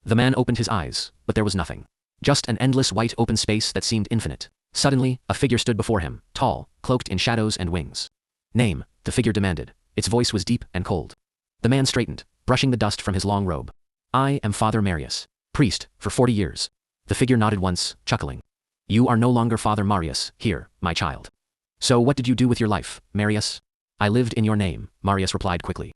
The man opened his eyes, but there was nothing. Just an endless white open space that seemed infinite. Suddenly, a figure stood before him, tall, cloaked in shadows and wings. Name, the figure demanded. Its voice was deep and cold. The man straightened, brushing the dust from his long robe. I am Father Marius, priest, for 40 years. The figure nodded once, chuckling. You are no longer Father Marius, here, my child. So what did you do with your life, Marius? I lived in your name, Marius replied quickly.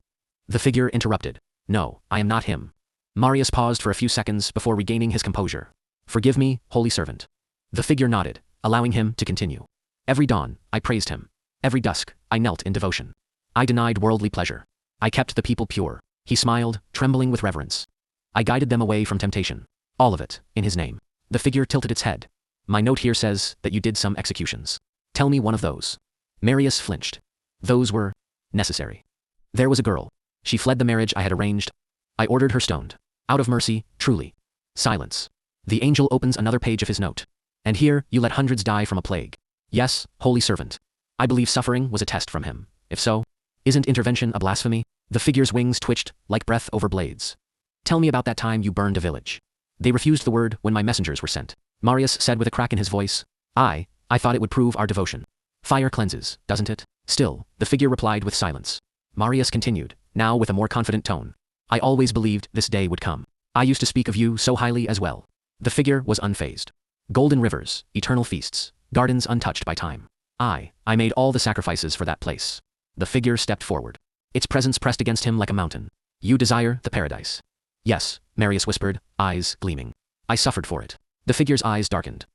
The figure interrupted. No, I am not him. Marius paused for a few seconds before regaining his composure. Forgive me, holy servant. The figure nodded, allowing him to continue. Every dawn, I praised him. Every dusk, I knelt in devotion. I denied worldly pleasure. I kept the people pure. He smiled, trembling with reverence. I guided them away from temptation. All of it, in his name. The figure tilted its head. My note here says that you did some executions. Tell me one of those. Marius flinched. Those were necessary. There was a girl. She fled the marriage I had arranged. I ordered her stoned. Out of mercy, truly. Silence. The angel opens another page of his note. And here, you let hundreds die from a plague. Yes, holy servant. I believe suffering was a test from him. If so, isn't intervention a blasphemy? The figure's wings twitched, like breath over blades. Tell me about that time you burned a village. They refused the word when my messengers were sent. Marius said with a crack in his voice. I thought it would prove our devotion. Fire cleanses, doesn't it? Still, the figure replied with silence. Marius continued, now with a more confident tone. I always believed this day would come. I used to speak of you so highly as well. The figure was unfazed. Golden rivers, eternal feasts, gardens untouched by time. I made all the sacrifices for that place. The figure stepped forward. Its presence pressed against him like a mountain. You desire the paradise. Yes, Marius whispered, eyes gleaming. I suffered for it. The figure's eyes darkened.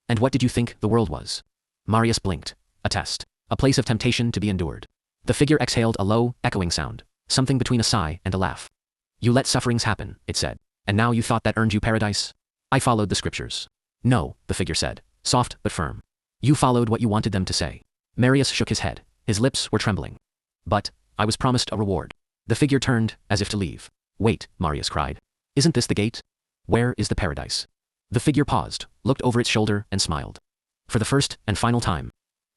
And what did you think the world was? Marius blinked. A test. A place of temptation to be endured. The figure exhaled a low, echoing sound, something between a sigh and a laugh. You let sufferings happen, it said. And now you thought that earned you paradise? I followed the scriptures. No, the figure said, soft but firm. You followed what you wanted them to say. Marius shook his head. His lips were trembling. But I was promised a reward. The figure turned, as if to leave. Wait, Marius cried. Isn't this the gate? Where is the paradise? The figure paused, looked over its shoulder, and smiled. For the first and final time.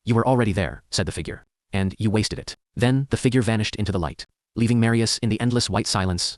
You were already there, said the figure. And you wasted it. Then the figure vanished into the light, leaving Marius in the endless white silence,